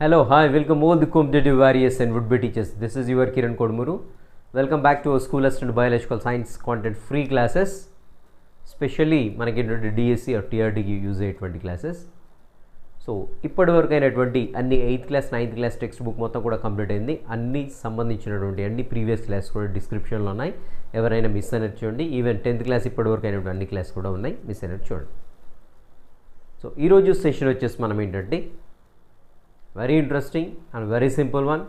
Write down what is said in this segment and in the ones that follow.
Hello, hi, welcome all the competitive warriors and would-be teachers. This is your Kiran Kodmuru. Welcome back to our school assistant biological science content free classes. Especially మనకి DSC or టీఆర్డీకి use అయ్యేటువంటి classes. So ఇప్పటి వరకు అయినటువంటి అన్ని 8th class 9th class text book మొత్తం కూడా complete అయింది. అన్ని సంబంధించినటువంటి అన్ని ప్రీవియస్ క్లాస్ కూడా డిస్క్రిప్షన్లో ఉన్నాయి. ఎవరైనా మిస్ అయినట్టు చూడండి. ఈవెన్ 10th క్లాస్ ఇప్పటి వరకు అయినటువంటి అన్ని క్లాస్ కూడా ఉన్నాయి, మిస్ అయినట్టు చూడండి. సో ఈరోజు సెషన్ వచ్చేసి మనం ఏంటంటే very interesting and very simple one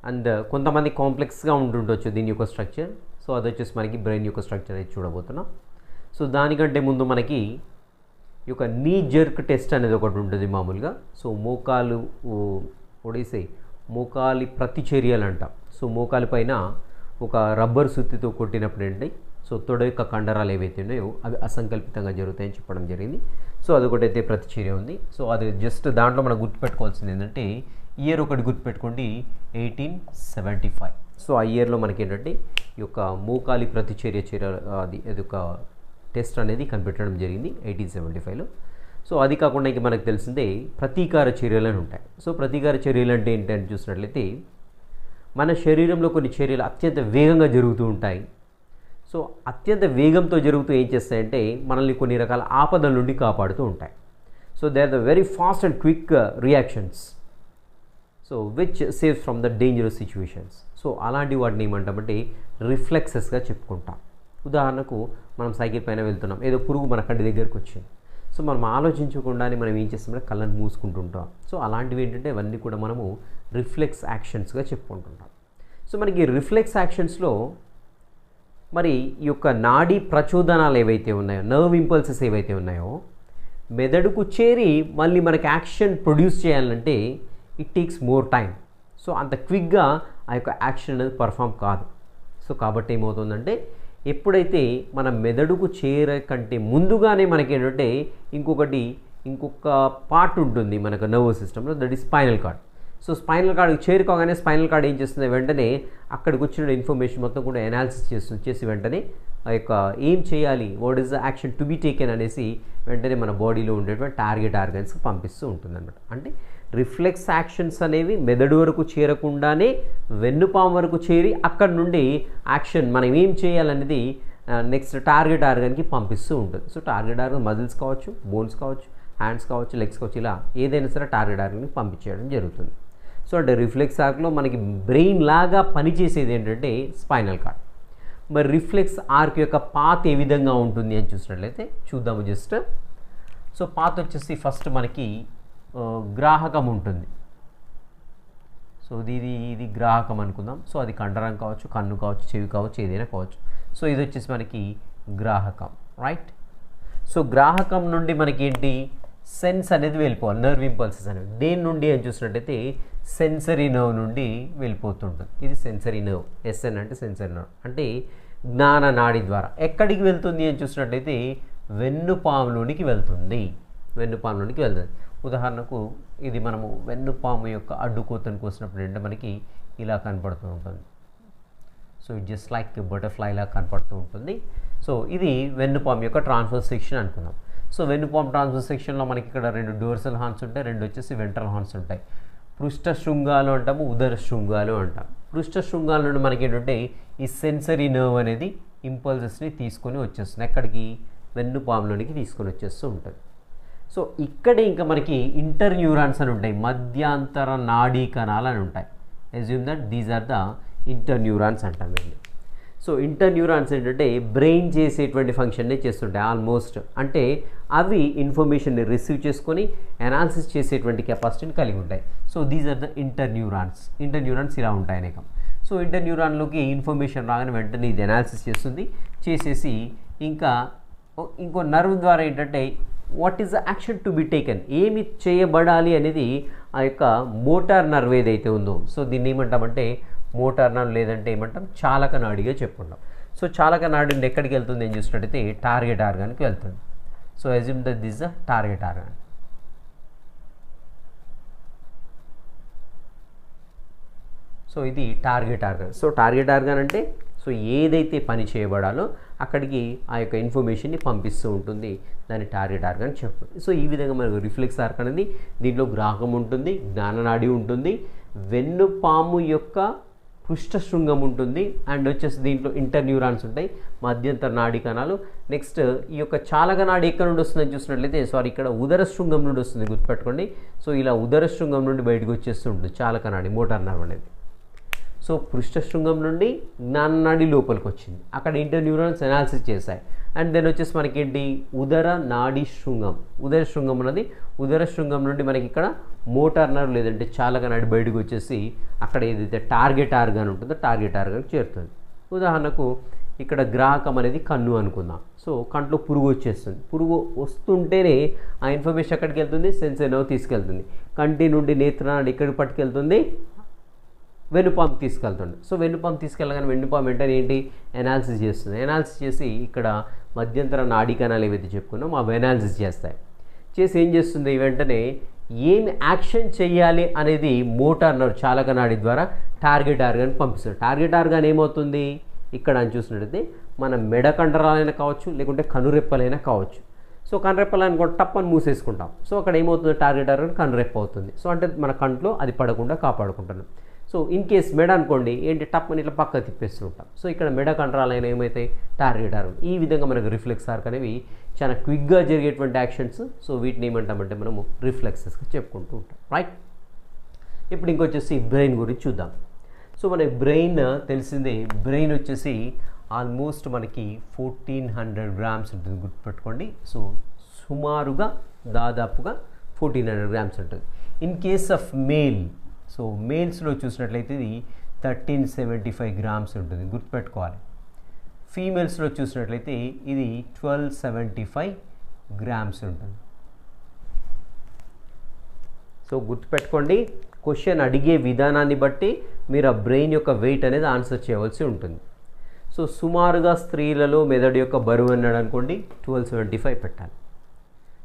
and కొంతమంది కాంప్లెక్స్గా ఉంటుండొచ్చు దీని యొక్క స్ట్రక్చర్. సో అది వచ్చేసి మనకి బ్రెయిన్ యొక్క స్ట్రక్చర్ అయితే చూడబోతున్నాం. సో దానికంటే ముందు మనకి ఈ యొక్క నీ జర్క్ టెస్ట్ అనేది ఒకటి ఉంటుంది మామూలుగా. సో మోకాలు ఒడిసే మోకాలి ప్రతిచర్యలు అంటాం. సో మోకాలి పైన ఒక రబ్బర్ సుత్తితో కొట్టినప్పుడు ఏంటి, సో తొడ యొక్క కండరాలు ఏవైతే ఉన్నాయో అవి అసంకల్పితంగా జరుగుతాయని చెప్పడం జరిగింది. సో అదొకటైతే ప్రతిచర్య ఉంది. సో అది జస్ట్ దాంట్లో మనం గుర్తుపెట్టుకోవాల్సింది ఏంటంటే ఇయర్ ఒకటి గుర్తుపెట్టుకోండి, 1875. సో ఆ ఇయర్లో మనకి ఏంటంటే ఈ యొక్క మోకాలి ప్రతిచర్య అది ఒక టెస్ట్ అనేది కనిపెట్టడం జరిగింది 1875లో. సో అది కాకుండా ఇంక మనకు తెలిసిందే ప్రతీకార చర్యలు అని ఉంటాయి. సో ప్రతీకార చర్యలు అంటే ఏంటని చూసినట్లయితే మన శరీరంలో కొన్ని చర్యలు అత్యంత వేగంగా జరుగుతూ ఉంటాయి. సో అత్యంత వేగంతో జరుగుతూ ఏం చేస్తాయంటే మనల్ని కొన్ని రకాల ఆపదల నుండి కాపాడుతూ ఉంటాయి. So they are the very fast and quick reactions, so which saves from the dangerous situations. So అలాంటి వాటిని ఏమంటామంటే రిఫ్లెక్సెస్గా చెప్పుకుంటాం. ఉదాహరణకు మనం సైకిల్ పైన వెళ్తున్నాం, ఏదో పురుగు మన కంటి దగ్గరకు వచ్చింది. సో మనం ఆలోచించకుండానే మనం ఏం చేస్తామంటే కళ్ళని మూసుకుంటుంటాం. సో అలాంటివి ఏంటంటే అవన్నీ కూడా మనము రిఫ్లెక్స్ యాక్షన్స్గా చెప్పుకుంటుంటాం. సో మనకి రిఫ్లెక్స్ యాక్షన్స్లో మరి ఈ యొక్క నాడీ ప్రచోదనాలు ఏవైతే ఉన్నాయో, నర్వ్ ఇంపల్సెస్ ఏవైతే ఉన్నాయో మెదడుకు చేరి మళ్ళీ మనకి యాక్షన్ ప్రొడ్యూస్ చేయాలంటే it takes more time. So అంత క్విక్గా ఆ యొక్క యాక్షన్ అనేది పర్ఫామ్ కాదు. సో కాబట్టి ఏమవుతుందంటే ఎప్పుడైతే మన మెదడుకు చేరకంటే ముందుగానే మనకి ఏంటంటే ఇంకొక పార్ట్ ఉంటుంది మనకు నర్వస్ సిస్టంలో, that is spinal cord. So spinal కార్డ్కి చేరుకోగానే స్పైనల్ కార్డ్ ఏం చేస్తుంది, వెంటనే అక్కడికి వచ్చిన ఇన్ఫర్మేషన్ మొత్తం కూడా అనాలిసిస్ చేసి వెంటనే ఆ యొక్క ఏం చేయాలి, what is the action to be taken అనేసి వెంటనే మన బాడీలో ఉండేటువంటి టార్గెట్ ఆర్గన్స్కి పంపిస్తూ ఉంటుందన్నమాట. అంటే రిఫ్లెక్స్ యాక్షన్స్ అనేవి మెదడు వరకు చేరకుండానే వెన్నుపాము వరకు చేరి అక్కడ నుండి యాక్షన్ మనం ఏం చేయాలనేది నెక్స్ట్ టార్గెట్ ఆర్గన్కి పంపిస్తూ ఉంటుంది. సో టార్గెట్ ఆర్గన్ మజిల్స్ కావచ్చు, బోన్స్ కావచ్చు, హ్యాండ్స్ కావచ్చు, లెగ్స్ కావచ్చు, ఇలా ఏదైనా సరే టార్గెట్ ఆర్గన్కి పంపించేయడం జరుగుతుంది. సో అంటే రిఫ్లెక్స్ ఆర్క్లో మనకి బ్రెయిన్ లాగా పనిచేసేది ఏంటంటే స్పైనల్ కార్డ్. మరి రిఫ్లెక్స్ ఆర్క్ యొక్క పాత్ ఏ విధంగా ఉంటుంది అని చూసినట్లయితే చూద్దాము జస్ట్. సో పాత్ వచ్చేసి ఫస్ట్ మనకి గ్రాహకం ఉంటుంది. సో ఇది గ్రాహకం అనుకుందాం. సో అది కండరం కావచ్చు, కన్ను కావచ్చు, చెవి కావచ్చు, ఏదైనా కావచ్చు. సో ఇది వచ్చేసి మనకి గ్రాహకం, రైట్. సో గ్రాహకం నుండి మనకి ఏంటి సెన్స్ అనేది వెళ్ళిపోవాలి, నర్వ్ ఇంపల్సెస్ అనేవి దేని నుండి అని చూసినట్టయితే సెన్సరీ నర్వ్ నుండి వెళ్ళిపోతుంటుంది. ఇది సెన్సరీ నర్వ్, ఎస్ఎన్ అంటే సెన్సరీ నర్వ్, అంటే జ్ఞాన నాడి ద్వారా ఎక్కడికి వెళ్తుంది అని చూసినట్టయితే వెన్నుపాములోనికి వెళ్తుంది. ఉదాహరణకు ఇది మనము వెన్నుపాము యొక్క అడ్డుకోతను కోసినప్పుడు ఏంటంటే మనకి ఇలా కనపడుతూ ఉంటుంది. So it just like butterfly ఇలా కనపడుతూ ఉంటుంది. సో ఇది వెన్నుపాము యొక్క ట్రాన్స్వర్స్ సెక్షన్ అనుకుందాం. సో వెన్నుపాము ట్రాన్స్వర్స్ సెక్షన్లో మనకి ఇక్కడ 2 డోర్సల్ హార్న్స్ ఉంటాయి, 2 వచ్చేసి వెంట్రల్ హార్న్స్ ఉంటాయి. పృష్ఠ శృంగాలు అంటాము, ఉదర శృంగాలు అంటాం. పృష్ఠ శృంగాల నుండి మనకి ఏంటంటే ఈ సెన్సరీ నర్వ్ అనేది ఇంపల్సెస్ని తీసుకొని వచ్చేస్తుంది, ఎక్కడికి వెన్నుపాములోనికి తీసుకొని వచ్చేస్తూ ఉంటుంది. సో ఇక్కడే ఇంకా మనకి ఇంటర్ న్యూరాన్స్ అని ఉంటాయి, మధ్యాంతర నాడీ కణాలు అని ఉంటాయి. Assume that these are the inter neurons అంటాం వీళ్ళు. సో ఇంటర్ న్యూరాన్స్ ఏంటంటే బ్రెయిన్ చేసేటువంటి ఫంక్షన్ని చేస్తుంటాయి ఆల్మోస్ట్. అంటే అవి ఇన్ఫర్మేషన్ని రిసీవ్ చేసుకొని అనాలిసిస్ చేసేటువంటి కెపాసిటీని కలిగి ఉంటాయి. So these are the inter neurons. Inter neurons ఇలా ఉంటాయి అనేకం. సో ఇంటర్ న్యూరాన్లోకి ఇన్ఫర్మేషన్ రాగానే వెంటనే ఇది అనాలిసిస్ చేసేసి ఇంకో నర్వ్ ద్వారా ఏంటంటే what is the action to be taken, ఏమి చేయబడాలి అనేది ఆ యొక్క మోటార్ నర్వ్ ఏదైతే ఉందో, సో దీన్ని ఏమంటామంటే మోటార్ నర్వ్ లేదంటే ఏమంటాం చాలక నాడిగా చెప్పుకుంటాం. సో చాలక నాడి నుండి ఎక్కడికి వెళ్తుంది అని చూసినట్టయితే టార్గెట్ ఆర్గాన్కి వెళ్తుంది. So assume that this the target organ. So ఇది target organ. So target organ అంటే సో ఏదైతే పని చేయబడాలో అక్కడికి ఆ యొక్క ఇన్ఫర్మేషన్ని పంపిస్తూ ఉంటుంది, దాన్ని టార్గెట్ ఆర్గాన్ చెప్పు. సో ఈ విధంగా మనకు రిఫ్లెక్స్ ఆర్క్ అనేది దీంట్లో గ్రాహకం ఉంటుంది, జ్ఞాననాడి ఉంటుంది, వెన్నుపాము యొక్క పృష్ఠశృంగం ఉంటుంది, అండ్ వచ్చేసి దీంట్లో ఇంటర్న్యూరాన్స్ ఉంటాయి, మధ్యంతర నాడీ కణాలు. నెక్స్ట్ ఈ యొక్క చాలక నాడి ఎక్కడ నుండి వస్తుందని చూసినట్లయితే ఇక్కడ ఉదర శృంగం నుండి వస్తుంది, గుర్తుపెట్టుకోండి. సో ఇలా ఉదర శృంగం నుండి బయటకు వచ్చేస్తుంటుంది చాలక నాడి, మోటార్ నర్వ్ అనేది. సో పృష్ఠశృంగం నుండి జ్ఞాననాడి లోపలికి వచ్చింది, అక్కడ ఇంటర్న్యూరాన్స్ అనాలిసిస్ చేశాయి. అండ్ దెన్ వచ్చేసి మనకేంటి ఉదర నాడీ శృంగం, ఉదర శృంగం ఉన్నది, ఉదర శృంగం నుండి మనకి ఇక్కడ మోటార్ నర్వ్ లేదంటే చాలక నాడి బయటకు వచ్చేసి అక్కడ ఏదైతే టార్గెట్ ఆర్గాన్ ఉంటుందో టార్గెట్ ఆర్గాన్కి చేరుతుంది. ఉదాహరణకు ఇక్కడ గ్రాహకం అనేది కన్ను అనుకుందాం. సో కంట్లో పురుగు వచ్చేస్తుంది, పురుగు వస్తుంటేనే ఆ ఇన్ఫర్మేషన్ ఎక్కడికి వెళ్తుంది, సెన్సర్ నర్వ్ తీసుకెళ్తుంది. కంటి నుండి నేత్రనాడి ఎక్కడికి పట్టుకెళ్తుంది, వెన్నుపాము తీసుకెళ్తుంది. సో వెన్నుపాము తీసుకెళ్ళగానే వెన్నుపాము వెంటనే ఏంటి ఎనాలిసిస్ చేస్తుంది, ఎనాలిసిస్ చేసి ఇక్కడ మధ్యంతర నాడీ కణాలు ఏవైతే చెప్పుకున్నామో అవి ఎనాలిసిస్ చేస్తాయి. చేసి ఏం చేస్తుంది, వెంటనే ఏం యాక్షన్ చేయాలి అనేది మోటార్ నర్వ్ చాలక నాడి ద్వారా టార్గెట్ ఆర్గాన్ పంపిస్తుంది. టార్గెట్ ఆర్గాన్ ఏమవుతుంది, ఇక్కడ అని చూసినట్టయితే మన మెడ కండరాలైనా కావచ్చు, లేకుంటే కనురెప్పలైనా కావచ్చు. సో కనురెప్పలని కూడా టప్పని మూసేసుకుంటాం. సో అక్కడ ఏమవుతుంది, టార్గెట్ ఆర్గాన్ కనురెప్ప అవుతుంది. సో అంటే మన కంట్లో అది పడకుండా కాపాడుకుంటున్నాం. సో ఇన్ కేస్ మెడ అనుకోండి ఏంటి టప్పని ఇట్లా పక్క తిప్పేస్తుంటాం. సో ఇక్కడ మెడ కండరాలైనా ఏమైతే టార్గెట్ ఆర్గాన్. ఈ విధంగా మనకు రిఫ్లెక్స్ ఆర్క్ అనేవి చాలా క్విక్గా జరిగేటువంటి యాక్షన్స్. సో వీటిని ఏమంటామంటే మనము రిఫ్లెక్సెస్గా చెప్పుకుంటూ ఉంటాం, రైట్. ఇప్పుడు ఇంకొచ్చేసి బ్రెయిన్ గురించి చూద్దాం. సో మన బ్రెయిన్ తెలిసిందే, బ్రెయిన్ వచ్చేసి ఆల్మోస్ట్ మనకి 1400 grams ఉంటుంది, గుర్తుపెట్టుకోండి. సో సుమారుగా దాదాపుగా 1400 grams ఉంటుంది. In case of male, so మేల్స్లో చూసినట్లయితే ఇది 1375 grams ఉంటుంది, గుర్తుపెట్టుకోవాలి. ఫీమేల్స్లో చూసినట్లయితే ఇది 1275 grams ఉంటుంది. సో గుర్తుపెట్టుకోండి, క్వశ్చన్ అడిగే విధానాన్ని బట్టి మీరు ఆ బ్రెయిన్ యొక్క వెయిట్ అనేది ఆన్సర్ చేయవలసి ఉంటుంది. సో సుమారుగా స్త్రీలలో మెదడు యొక్క బరువు అన్నాడు అనుకోండి 1275 పెట్టాలి.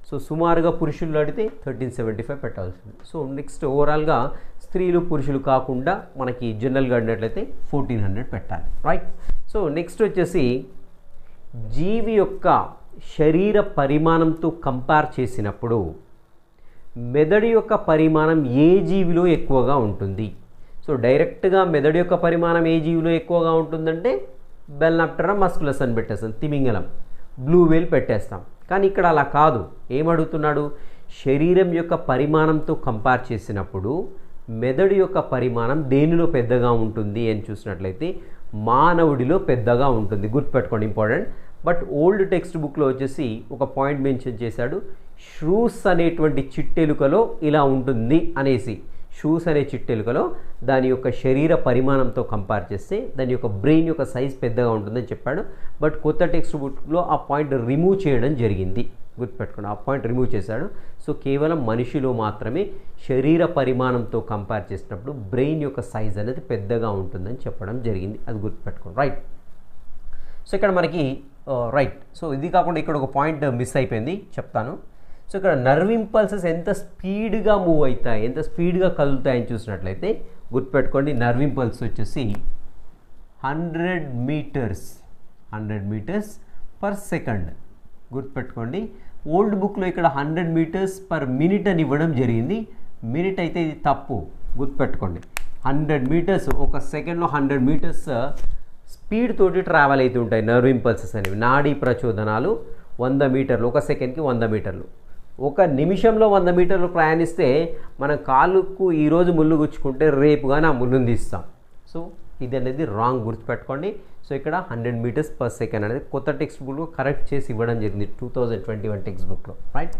సో సుమారుగా పురుషులు అడిగితే 1375 పెట్టాల్సింది. సో నెక్స్ట్ ఓవరాల్గా స్త్రీలు పురుషులు కాకుండా మనకి జనరల్గా అడిగినట్లయితే 1400 పెట్టాలి, రైట్. సో నెక్స్ట్ వచ్చేసి జీవి యొక్క శరీర పరిమాణంతో కంపేర్ చేసినప్పుడు మెదడు యొక్క పరిమాణం ఏ జీవిలో ఎక్కువగా ఉంటుంది. సో డైరెక్ట్గా మెదడు యొక్క పరిమాణం ఏ జీవిలో ఎక్కువగా ఉంటుందంటే బెల్నాప్టెరా మస్కులస్ అని పెట్టేస్తాం, తిమింగలం, బ్లూ వేల్ పెట్టేస్తాం. కానీ ఇక్కడ అలా కాదు, ఏమడుగుతున్నాడు, శరీరం యొక్క పరిమాణంతో కంపేర్ చేసినప్పుడు మెదడు యొక్క పరిమాణం దేనిలో పెద్దగా ఉంటుంది అని చూసినట్లయితే మానవుడిలో పెద్దగా ఉంటుంది, గుర్తుపెట్టుకోండి, ఇంపార్టెంట్. బట్ ఓల్డ్ టెక్స్ట్ బుక్లో వచ్చేసి ఒక పాయింట్ మెన్షన్ చేశాడు, షూస్ అనేటువంటి చిట్టెలుకలో ఇలా ఉంటుంది అనేసి. షూస్ అనే చిట్టెలుకలో దాని యొక్క శరీర పరిమాణంతో కంపేర్ చేస్తే దాని యొక్క బ్రెయిన్ యొక్క సైజ్ పెద్దగా ఉంటుందని చెప్పాడు. బట్ కొత్త టెక్స్ట్ బుక్లో ఆ పాయింట్ రిమూవ్ చేయడం జరిగింది, గుర్తుపెట్టుకోండి, ఆ పాయింట్ రిమూవ్ చేశాడు. సో కేవలం మనిషిలో మాత్రమే శరీర పరిమాణంతో కంపేర్ చేసినప్పుడు బ్రెయిన్ యొక్క సైజ్ అనేది పెద్దగా ఉంటుందని చెప్పడం జరిగింది, అది గుర్తుపెట్టుకోండి, రైట్. సో ఇక్కడ మనకి రైట్. సో ఇది కాకుండా ఇక్కడ ఒక పాయింట్ మిస్ అయిపోయింది, చెప్తాను. సో ఇక్కడ నర్వ్ ఇంపల్సెస్ ఎంత స్పీడ్గా మూవ్ అవుతాయి, ఎంత స్పీడ్గా కదులుతాయని చూసినట్లయితే గుర్తుపెట్టుకోండి, నర్వ్ ఇంపల్స్ వచ్చేసి 100 meters per second, గుర్తుపెట్టుకోండి. ఓల్డ్ బుక్లో ఇక్కడ 100 meters per minute అని ఇవ్వడం జరిగింది, మినిట్ అయితే ఇది తప్పు, గుర్తుపెట్టుకోండి. 100 meters ఒక సెకండ్లో 100 meters స్పీడ్ తోటి ట్రావెల్ అవుతూ ఉంటాయి నర్వ్ ఇంపల్సెస్ అనేవి. నాడీ ప్రచోదనాలు 100 మీటర్లు, ఒక సెకండ్కి 100 మీటర్లు. ఒక నిమిషంలో 100 మీటర్లు ప్రయాణిస్తే మన కాలుకు ఈరోజు ముళ్ళు గుచ్చుకుంటే రేపు కానీ ఆ ముళ్ళుని తీస్తాం. సో ఇది అనేది రాంగ్, గుర్తుపెట్టుకోండి. సో ఇక్కడ 100 meters per second అనేది కొత్త టెక్స్ట్ బుక్లో కరెక్ట్ చేసి ఇవ్వడం జరిగింది 2021 టెక్స్ట్ బుక్లో, రైట్.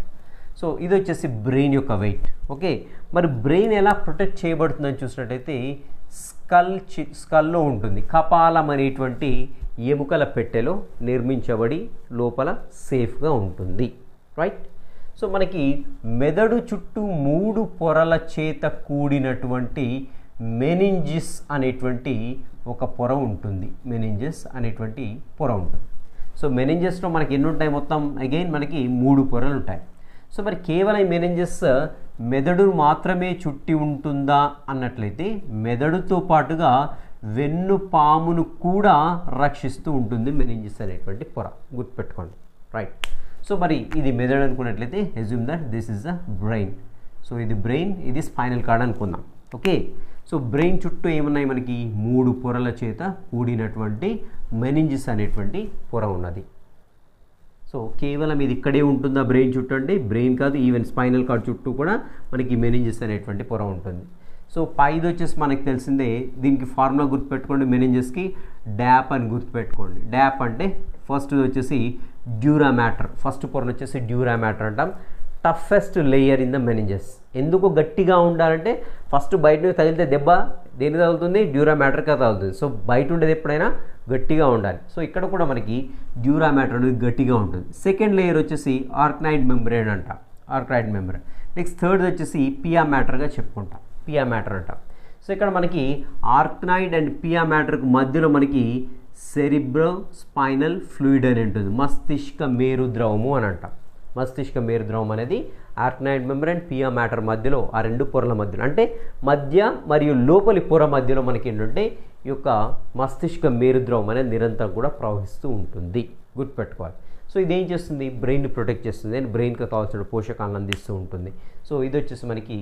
సో ఇది వచ్చేసి బ్రెయిన్ యొక్క వెయిట్, ఓకే. మరి బ్రెయిన్ ఎలా ప్రొటెక్ట్ చేయబడుతుందని చూసినట్టయితే స్కల్లో ఉంటుంది, కపాలం అనేటువంటి ఎముకల పెట్టెలో నిర్మించబడి లోపల సేఫ్గా ఉంటుంది, రైట్. సో మనకి మెదడు చుట్టూ 3 పొరల చేత కూడినటువంటి మెనింజిస్ అనేటువంటి ఒక పొర ఉంటుంది, మెనింజిస్ అనేటువంటి పొర ఉంటుంది. సో మెనింజిస్లో మనకి ఎన్ని ఉంటాయి మొత్తం, అగైన్ మనకి 3 పొరలు ఉంటాయి. సో మరి కేవలం ఈ మెనింజిస్ మెదడు మాత్రమే చుట్టి ఉంటుందా అన్నట్లయితే మెదడుతో పాటుగా వెన్నుపామును కూడా రక్షిస్తూ ఉంటుంది మెనింజెస్ అనేటువంటి పొర, గుర్తుపెట్టుకోండి. రైట్. సో మరి ఇది మెదడు అనుకున్నట్లయితే assume that this is the brain. So ఇది బ్రెయిన్, ఇది స్పైనల్ కార్డ్ అనుకుందాం. ఓకే. సో బ్రెయిన్ చుట్టూ ఏమున్నాయి మనకి 3 పొరల చేత కూడినటువంటి మెనింజెస్ అనేటువంటి పొర ఉన్నది. సో కేవలం ఇది ఇక్కడే ఉంటుందా బ్రెయిన్ చుట్టూ అంటే బ్రెయిన్ కాదు, ఈవెన్ స్పైనల్ కార్డ్ చుట్టూ కూడా మనకి మెనింజెస్ అనేటువంటి పొర ఉంటుంది. సో పైది వచ్చేసి మనకి తెలిసిందే, దీనికి ఫార్ములా గుర్తుపెట్టుకోండి, మెనింజెస్కి డ్యాప్ అని గుర్తుపెట్టుకోండి. డ్యాప్ అంటే ఫస్ట్ వచ్చేసి డ్యూరా మ్యాటర్, ఫస్ట్ పొరను వచ్చేసి డ్యూరా మ్యాటర్ అంటాం. Toughest layer in the meninges. ఎందుకు గట్టిగా ఉండాలంటే ఫస్ట్ బయట నుంచి తగిలితే దెబ్బ దేని తగులుతుంది, డ్యూరా మ్యాటర్కి తగులుతుంది. సో బయట ఉండేది ఎప్పుడైనా గట్టిగా ఉండాలి. సో ఇక్కడ కూడా మనకి డ్యూరా మ్యాటర్ అనేది గట్టిగా ఉంటుంది. సెకండ్ లేయర్ వచ్చేసి ఆర్కనైడ్ మెంబ్రేన్ అంట, ఆర్కనైడ్ మెంబ్రేన్. నెక్స్ట్ థర్డ్ వచ్చేసి పియా మ్యాటర్గా చెప్పుకుంటాం, పియా మ్యాటర్ అంటాం. సో ఇక్కడ మనకి ఆర్కనైడ్ అండ్ పియా మ్యాటర్కి మధ్యలో మనకి సెరిబ్రో స్పైనల్ ఫ్లూయిడ్ అని ఉంటుంది, మస్తిష్క మేరుద్రవము అని అంటాం. మస్తిష్క మేరుద్రవం అనేది ఆర్కనైడ్ మెంబ్రేన్ పియా మ్యాటర్ మధ్యలో, ఆ 2 పొరల మధ్యలో అంటే మధ్య మరియు లోపలి పొర మధ్యలో మనకి ఏంటంటే ఈ యొక్క మస్తిష్క మేరుద్రవం అనేది నిరంతరం కూడా ప్రవహిస్తూ ఉంటుంది, గుర్తుపెట్టుకోవాలి. సో ఇదేం చేస్తుంది, బ్రెయిన్ని ప్రొటెక్ట్ చేస్తుంది అండ్ బ్రెయిన్కి కావాల్సిన పోషకాలను అందిస్తూ ఉంటుంది. సో ఇది వచ్చేసి మనకి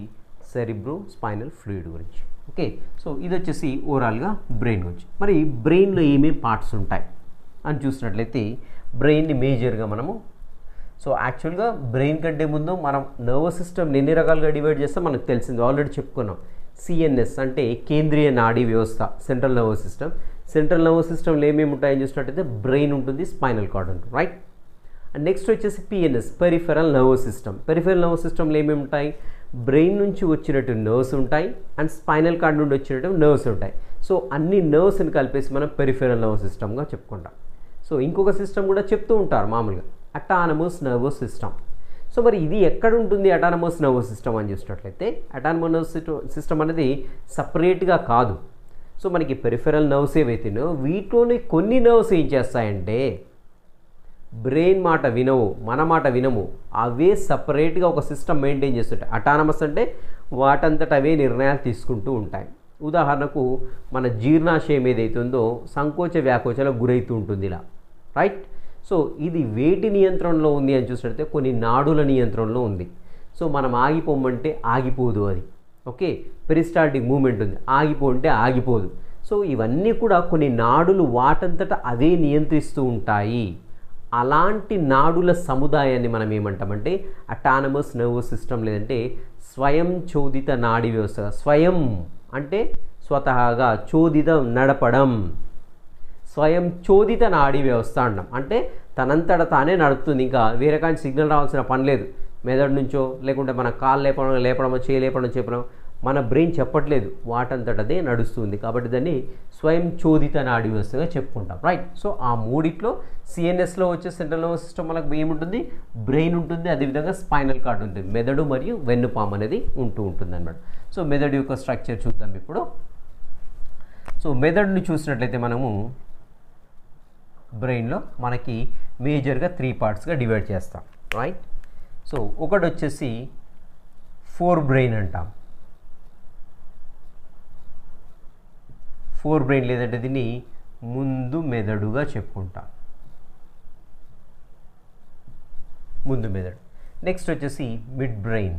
సెరిబ్రో స్పైనల్ ఫ్లూయిడ్ గురించి. ఓకే. సో ఇది వచ్చేసి ఓవరాల్గా బ్రెయిన్ గురించి. మరి బ్రెయిన్లో ఏమేమి పార్ట్స్ ఉంటాయి అని చూసినట్లయితే బ్రెయిన్ని మేజర్గా మనము, సో యాక్చువల్గా బ్రెయిన్ కంటే ముందు మనం నర్వస్ సిస్టమ్ ఎన్ని రకాలుగా డివైడ్ చేస్తే మనకు తెలిసింది, ఆల్రెడీ చెప్పుకున్నాం. సిఎన్ఎస్ అంటే కేంద్రీయ నాడీ వ్యవస్థ, central nervous system. Central nervous సిస్టమ్లో ఏమేమి ఉంటాయని చూసినట్టయితే బ్రెయిన్ ఉంటుంది, స్పైనల్ కార్డ్ ఉంటుంది, రైట్. అండ్ నెక్స్ట్ వచ్చేసి PNS, peripheral nervous system. Peripheral nervous సిస్టమ్లో ఏమేమి ఉంటాయి, బ్రెయిన్ నుంచి వచ్చినట్టు నర్వ్స్ ఉంటాయి అండ్ స్పైనల్ కార్డ్ నుండి వచ్చినట్టు నర్వ్స్ ఉంటాయి. సో అన్ని నర్వ్స్ని కలిపేసి మనం పెరిఫెరల్ నర్వస్ సిస్టమ్గా చెప్పుకుంటాం. సో ఇంకొక సిస్టమ్ కూడా చెప్తూ ఉంటారు మామూలుగా, అటానమస్ నర్వస్ సిస్టమ్. సో మరి ఇది ఎక్కడ ఉంటుంది అటానమస్ నర్వస్ సిస్టమ్ అని చూసినట్లయితే, అటానమస్ నర్వస్ సిస్టమ్ అనేది సపరేట్గా కాదు. సో మనకి పెరిఫెరల్ నర్వ్స్ ఏవైతేనో వీటిలోని కొన్ని నర్వ్స్ ఏం చేస్తాయంటే బ్రెయిన్ మాట వినవు, మన మాట వినము, అవే సపరేట్గా ఒక సిస్టమ్ మెయింటైన్ చేస్తుంటాయి. అటానమస్ అంటే వాటంతట అవే నిర్ణయాలు తీసుకుంటూ ఉంటాయి. ఉదాహరణకు మన జీర్ణాశయం ఏదైతే ఉందో సంకోచ వ్యాకోచాలకు గురవుతూ ఉంటుంది ఇలా, రైట్. సో ఇది వేటి నియంత్రణలో ఉంది అని చూసినట్లయితే కొన్ని నాడుల నియంత్రణలో ఉంది. సో మనం ఆగిపోమంటే ఆగిపోదు అది, ఓకే. పెరిస్టాల్టిక్ మూమెంట్ ఉంది, ఆగిపోంటే ఆగిపోదు. సో ఇవన్నీ కూడా కొన్ని నాడులు వాటంతట అవే నియంత్రిస్తూ ఉంటాయి. అలాంటి నాడుల సముదాయాన్ని మనం ఏమంటామంటే అటానమస్ నర్వస్ సిస్టమ్, లేదంటే స్వయం చోదిత నాడీ వ్యవస్థ. స్వయం అంటే స్వతహాగా, చోదిత నడపడం, స్వయం చోదిత నాడీ వ్యవస్థ అంటాం. అంటే తనంతట తానే నడుపుతుంది, ఇంకా వేరే కానీ సిగ్నల్ రావాల్సిన పని లేదు. మెదడు నుంచో లేకుంటే మన కాలు లేపడమో చెప్పడం మన బ్రెయిన్ చెప్పట్లేదు, వాటంతటదే నడుస్తుంది. కాబట్టి దాన్ని స్వయం చోదిత నాడీ వ్యవస్థగా చెప్పుకుంటాం, రైట్. సో ఆ మూడిట్లో సిఎన్ఎస్లో వచ్చే సెంట్రల్ నర్వస్ సిస్టమ్ మనకు ఏముంటుంది, బ్రెయిన్ ఉంటుంది, అదేవిధంగా స్పైనల్ కార్డ్ ఉంటుంది, మెదడు మరియు వెన్నుపాము అనేది ఉంటూ ఉంటుంది అన్నమాట. సో మెదడు యొక్క స్ట్రక్చర్ చూద్దాం ఇప్పుడు. సో మెదడుని చూసినట్లయితే మనము బ్రెయిన్లో మనకి మేజర్గా 3 పార్ట్స్గా డివైడ్ చేస్తాం, రైట్. సో ఒకటి వచ్చేసి ఫోర్ బ్రెయిన్ అంటాం. ఫోర్ బ్రెయిన్ లేదంటే దీన్ని ముందు మెదడుగా చెప్పుకుంటాం, ముందు మెదడు. నెక్స్ట్ వచ్చేసి మిడ్ బ్రెయిన్,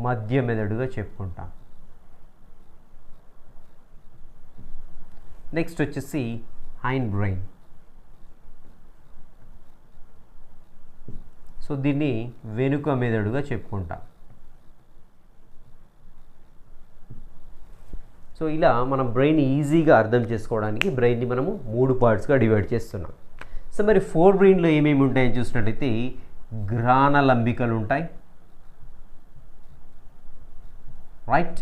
మధ్య మెదడుగా చెప్పుకుంటాం. నెక్స్ట్ వచ్చేసి హైండ్ బ్రెయిన్. సో దీన్ని వెనుక మెదడుగా చెప్పుకుంటాం. సో ఇలా మనం బ్రెయిన్ ఈజీగా అర్థం చేసుకోవడానికి బ్రెయిన్ని మనము 3 పార్ట్స్గా డివైడ్ చేస్తున్నాం. సో మరి ఫోర్ బ్రెయిన్లో ఏమేమి ఉంటాయని చూసినట్టయితే గ్రానలంబికలు ఉంటాయి, రైట్.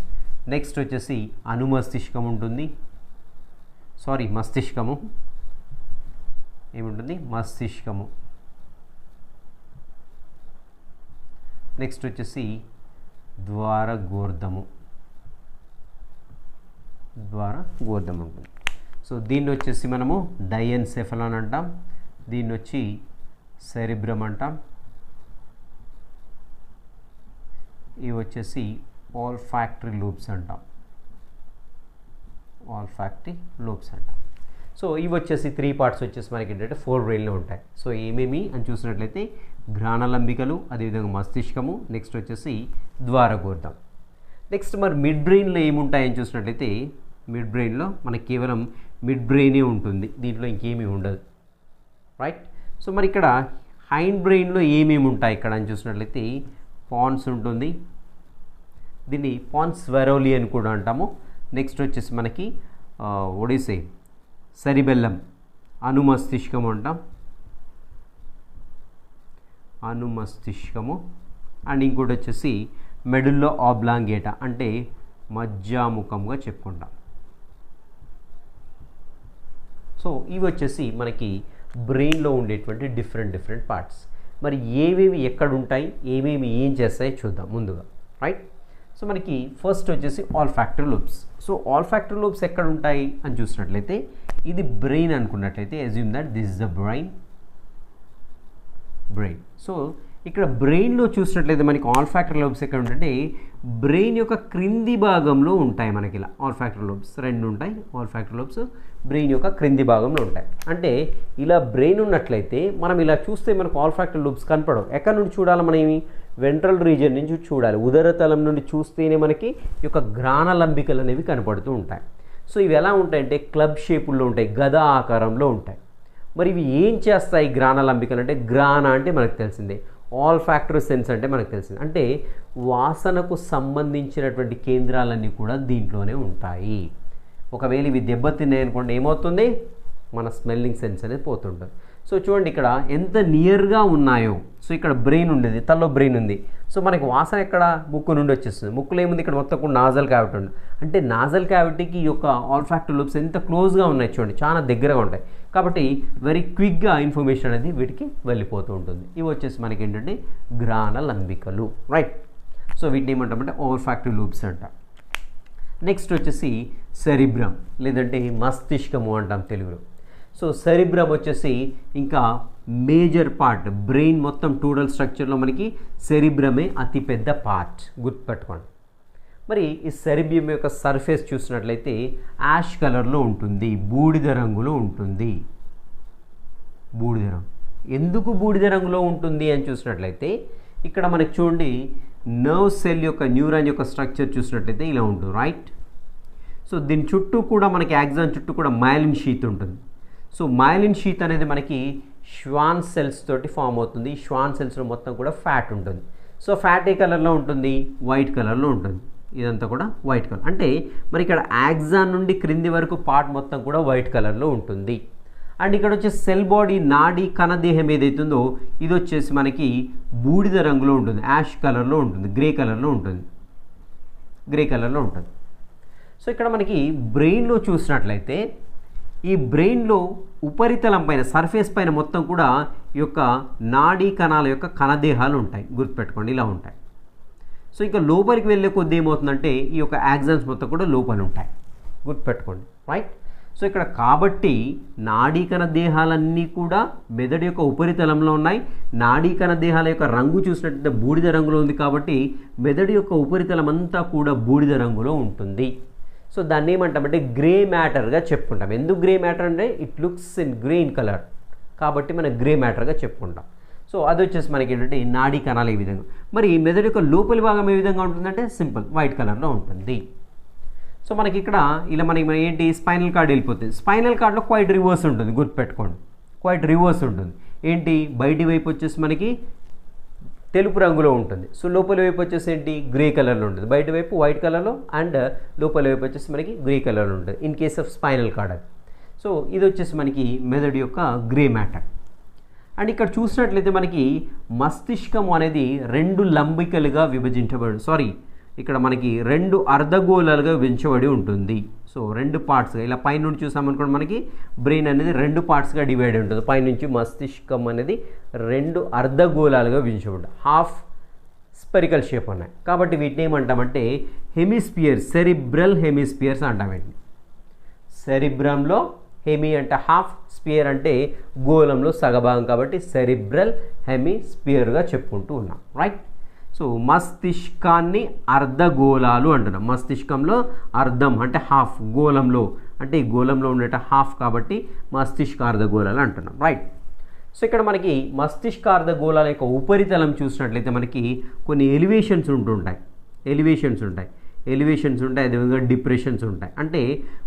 నెక్స్ట్ వచ్చేసి అనుమస్తిష్కం ఉంటుంది, మస్తిష్కము ఏముంటుంది, మస్తిష్కము. నెక్స్ట్ వచ్చేసి ద్వారగోర్ధము ఉంటుంది. సో దీన్ని వచ్చేసి మనము డైఎన్సెఫలాన్ అంటాం, దీన్ని వచ్చి సెరిబ్రమ్ అంటాం, ఇవి వచ్చేసి ఆల్ఫాక్టరీ లూప్స్ అంటాం. ఆల్ఫాక్టరీ లూప్స్ అంటాం. సో ఇవి వచ్చేసి 3 పార్ట్స్ వచ్చేసి మనకి ఏంటంటే 4 బ్రెయిన్లో ఉంటాయి. సో ఏమేమి అని చూసినట్లయితే ఘ్రాణలంబికలు, అదేవిధంగా మస్తిష్కము, నెక్స్ట్ వచ్చేసి ద్వారగోర్ధం. నెక్స్ట్ మరి మిడ్ బ్రెయిన్లో ఏముంటాయని చూసినట్లయితే మిడ్ బ్రెయిన్లో మనకి కేవలం మిడ్ బ్రెయినే ఉంటుంది, దీంట్లో ఇంకేమీ ఉండదు. రైట్. సో మరి ఇక్కడ హైండ్ బ్రెయిన్లో ఏమేమి ఉంటాయి ఇక్కడ అని చూసినట్లయితే పాన్స్ ఉంటుంది, దీన్ని పాన్స్ వెరోలి అని కూడా అంటాము. నెక్స్ట్ వచ్చేసి మనకి ఒడిసే సెరిబెల్లం, అనుమస్తిష్కము అంటాం, అనుమస్తిష్కము. అండ్ ఇంకోటి వచ్చేసి మెడుల్లో ఆబ్లాంగేటా అంటే మజ్జాముఖంగా చెప్పుకుంటాం. సో ఇవి వచ్చేసి మనకి బ్రెయిన్లో ఉండేటువంటి డిఫరెంట్ పార్ట్స్. మరి ఏవేవి ఎక్కడ ఉంటాయి, ఏమేమి ఏం చేస్తాయి చూద్దాం ముందుగా. రైట్. సో మనకి ఫస్ట్ వచ్చేసి olfactory loops. So olfactory loops ఎక్కడ ఉంటాయి అని చూసినట్లయితే ఇది బ్రెయిన్ అనుకున్నట్లయితే assume that this is the brain. So ఇక్కడ బ్రెయిన్లో చూసినట్లయితే మనకి ఆల్ఫాక్టరీ లోబ్స్ ఎక్కడ ఉంటాయంటే బ్రెయిన్ యొక్క క్రింది భాగంలో ఉంటాయి. మనకి ఇలా ఆల్ఫాక్టరీ లోబ్స్ 2 ఉంటాయి. ఆల్ఫాక్టరీ లోబ్స్ బ్రెయిన్ యొక్క క్రింది భాగంలో ఉంటాయి. అంటే ఇలా బ్రెయిన్ ఉన్నట్లయితే మనం ఇలా చూస్తే మనకు ఆల్ఫాక్టరీ లోబ్స్ కనపడవు. ఎక్కడి నుండి చూడాలి, మనం ఏమి వెంట్రల్ రీజియన్ నుంచి చూడాలి. ఉదరతలం నుండి చూస్తేనే మనకి ఈ యొక్క ఘ్రాణలంబికలు అనేవి కనపడుతూ ఉంటాయి. సో ఇవి ఎలా ఉంటాయంటే క్లబ్ షేపుల్లో ఉంటాయి, గద ఆకారంలో ఉంటాయి. మరి ఇవి ఏం చేస్తాయి ఘ్రాణలంబికలు అంటే, ఘ్రాణ అంటే మనకు తెలిసిందే, ఆల్ఫాక్టరీ సెన్స్ అంటే మనకు తెలిసింది, అంటే వాసనకు సంబంధించినటువంటి కేంద్రాలన్నీ కూడా దీంట్లోనే ఉంటాయి. ఒకవేళ ఇవి దెబ్బతిన్నాయి అనుకోండి ఏమవుతుంది, మన స్మెల్లింగ్ సెన్స్ అనేది పోతుంటుంది. సో చూడండి ఇక్కడ ఎంత నియర్గా ఉన్నాయో. సో ఇక్కడ బ్రెయిన్ ఉండేది, తలలో బ్రెయిన్ ఉంది. సో మనకి వాసన ఎక్కడ ముక్కు నుండి వచ్చేస్తుంది. ముక్కులో ఏముంది, ఇక్కడ మొత్తం కూడా నాజల్ క్యావిటీ ఉంది. అంటే నాజల్ క్యావిటీకి ఈ యొక్క ఆల్ఫాక్టరీ లూప్స్ ఎంత క్లోజ్గా ఉన్నాయి చూడండి, చాలా దగ్గరగా ఉంటాయి. కాబట్టి వెరీ క్విక్గా ఇన్ఫర్మేషన్ అనేది వీటికి వెళ్ళిపోతూ ఉంటుంది. ఇవి వచ్చేసి మనకి ఏంటంటే ఘ్రాణలంబికలు. రైట్. సో వీటిని ఏమంటామంటే ఆల్ఫాక్టరీ లూప్స్ అంట. నెక్స్ట్ వచ్చేసి సెరిబ్రమ్ లేదంటే మస్తిష్కము అంటాం తెలుగులో. సో సెరిబ్రమ్ వచ్చేసి ఇంకా మేజర్ పార్ట్, బ్రెయిన్ మొత్తం టోటల్ స్ట్రక్చర్లో మనకి సెరిబ్రమే అతిపెద్ద పార్ట్, గుర్తుపెట్టుకోండి. మరి ఈ సెరిబ్రమ్ యొక్క సర్ఫేస్ చూసినట్లయితే యాష్ కలర్లో ఉంటుంది, బూడిద రంగులో ఉంటుంది. బూడిద రంగు ఎందుకు బూడిద రంగులో ఉంటుంది అని చూసినట్లయితే ఇక్కడ మనకి చూడండి నర్వ్ సెల్ యొక్క న్యూరాన్ యొక్క స్ట్రక్చర్ చూసినట్లయితే ఇలా ఉంటుంది. రైట్. సో దీని చుట్టూ కూడా మనకి యాక్సాన్ చుట్టూ కూడా మైలిన్ షీత్ ఉంటుంది. సో మైలిన్ షీత్ అనేది మనకి ష్వాన్ సెల్స్ తోటి ఫామ్ అవుతుంది. ఈ ష్వాన్ సెల్స్లో మొత్తం కూడా ఫ్యాట్ ఉంటుంది. సో ఫ్యాట్ ఏ కలర్లో ఉంటుంది, వైట్ కలర్లో ఉంటుంది. ఇదంతా కూడా వైట్ కలర్. అంటే మరి ఇక్కడ యాక్సాన్ నుండి క్రింది వరకు పార్ట్ మొత్తం కూడా వైట్ కలర్లో ఉంటుంది. అండ్ ఇక్కడ వచ్చేసి సెల్ బాడీ నాడీ కణదేహం ఏదైతుందో ఇది వచ్చేసి మనకి బూడిద రంగులో ఉంటుంది, యాష్ కలర్లో ఉంటుంది, గ్రే కలర్లో ఉంటుంది, గ్రే కలర్లో ఉంటుంది. సో ఇక్కడ మనకి బ్రెయిన్లో చూసినట్లయితే ఈ బ్రెయిన్లో ఉపరితలం పైన సర్ఫేస్ పైన మొత్తం కూడా ఈ యొక్క నాడీ కణాల యొక్క కణదేహాలు ఉంటాయి, గుర్తుపెట్టుకోండి ఇలా ఉంటాయి. సో ఇంకా లోపలికి వెళ్ళే కొద్ది ఏమవుతుందంటే ఈ యొక్క యాక్సాన్స్ మొత్తం కూడా లోపల ఉంటాయి, గుర్తుపెట్టుకోండి. రైట్. సో ఇక్కడ కాబట్టి నాడీ కణదేహాలన్నీ కూడా మెదడు యొక్క ఉపరితలంలో ఉన్నాయి. నాడీ కణదేహాల యొక్క రంగు చూసినట్లయితే బూడిద రంగులో ఉంది కాబట్టి మెదడు యొక్క ఉపరితలం అంతా కూడా బూడిద రంగులో ఉంటుంది. సో దాన్ని ఏమంటామంటే గ్రే మ్యాటర్గా చెప్పుకుంటాం. ఎందుకు గ్రే మ్యాటర్ అంటే it looks in green colour కాబట్టి మనం గ్రే మ్యాటర్గా చెప్పుకుంటాం. సో అది వచ్చేసి మనకి ఏంటంటే నాడీ కణాలు ఈ విధంగా. మరి మెదడు యొక్క లోపలి భాగం ఏ విధంగా ఉంటుందంటే సింపుల్ వైట్ కలర్లో ఉంటుంది. సో మనకి ఇక్కడ ఇలా మనకి ఏంటి స్పైనల్ కార్డ్ వెళ్ళిపోతుంది. స్పైనల్ కార్డ్లో క్వైట్ రివర్స్ ఉంటుంది, గుర్తుపెట్టుకోండి. క్వైట్ రివర్స్ ఉంటుంది. ఏంటి బయటి వైపు వచ్చేసి మనకి తెలుపు రంగులో ఉంటుంది. సో లోపలి వైపు వచ్చేసి ఏంటి గ్రే కలర్లో ఉంటుంది. బయట వైపు వైట్ కలర్లో అండ్ లోపలి వైపు వచ్చేసి మనకి గ్రే కలర్లో ఉంటుంది in case of spinal cord అది. సో ఇది వచ్చేసి మనకి మెదడు యొక్క గ్రే మ్యాటర్. అండ్ ఇక్కడ చూసినట్లయితే మనకి మస్తిష్కం అనేది 2 లంబికలుగా విభజించబడి ఇక్కడ మనకి 2 అర్ధగోళాలుగా విభజించబడి ఉంటుంది. సో 2 పార్ట్స్గా ఇలా పైనుండి చూసామనుకోండి మనకి బ్రెయిన్ అనేది 2 పార్ట్స్గా డివైడ్ ఉంటుంది. పైనుంచి మస్తిష్కం అనేది 2 అర్ధగోళాలుగా విభజించబడి హాఫ్ స్పెరికల్ షేప్ ఉన్నాయి. కాబట్టి వీటిని ఏమంటామంటే హెమిస్పియర్స్, సెరిబ్రల్ హెమిస్పియర్స్ అంటాం వీటిని. సెరిబ్రంలో హెమి అంటే హాఫ్, స్పియర్ అంటే గోళంలో సగభాగం కాబట్టి సెరిబ్రల్ హెమిస్పియర్గా చెప్పుకుంటూ ఉన్నాం. రైట్. సో మస్తిష్కాన్ని అర్ధగోళాలు అంటున్నాం. మస్తిష్కంలో అర్ధం అంటే హాఫ్, గోళంలో అంటే ఈ గోళంలో ఉండేట హాఫ్ కాబట్టి మస్తిష్క అర్ధగోళాలు అంటున్నాం. రైట్. సో ఇక్కడ మనకి మస్తిష్క అర్ధగోళాల యొక్క ఉపరితలం చూసినట్లయితే మనకి కొన్ని ఎలివేషన్స్ ఉంటాయి, అదేవిధంగా డిప్రెషన్స్ ఉంటాయి. అంటే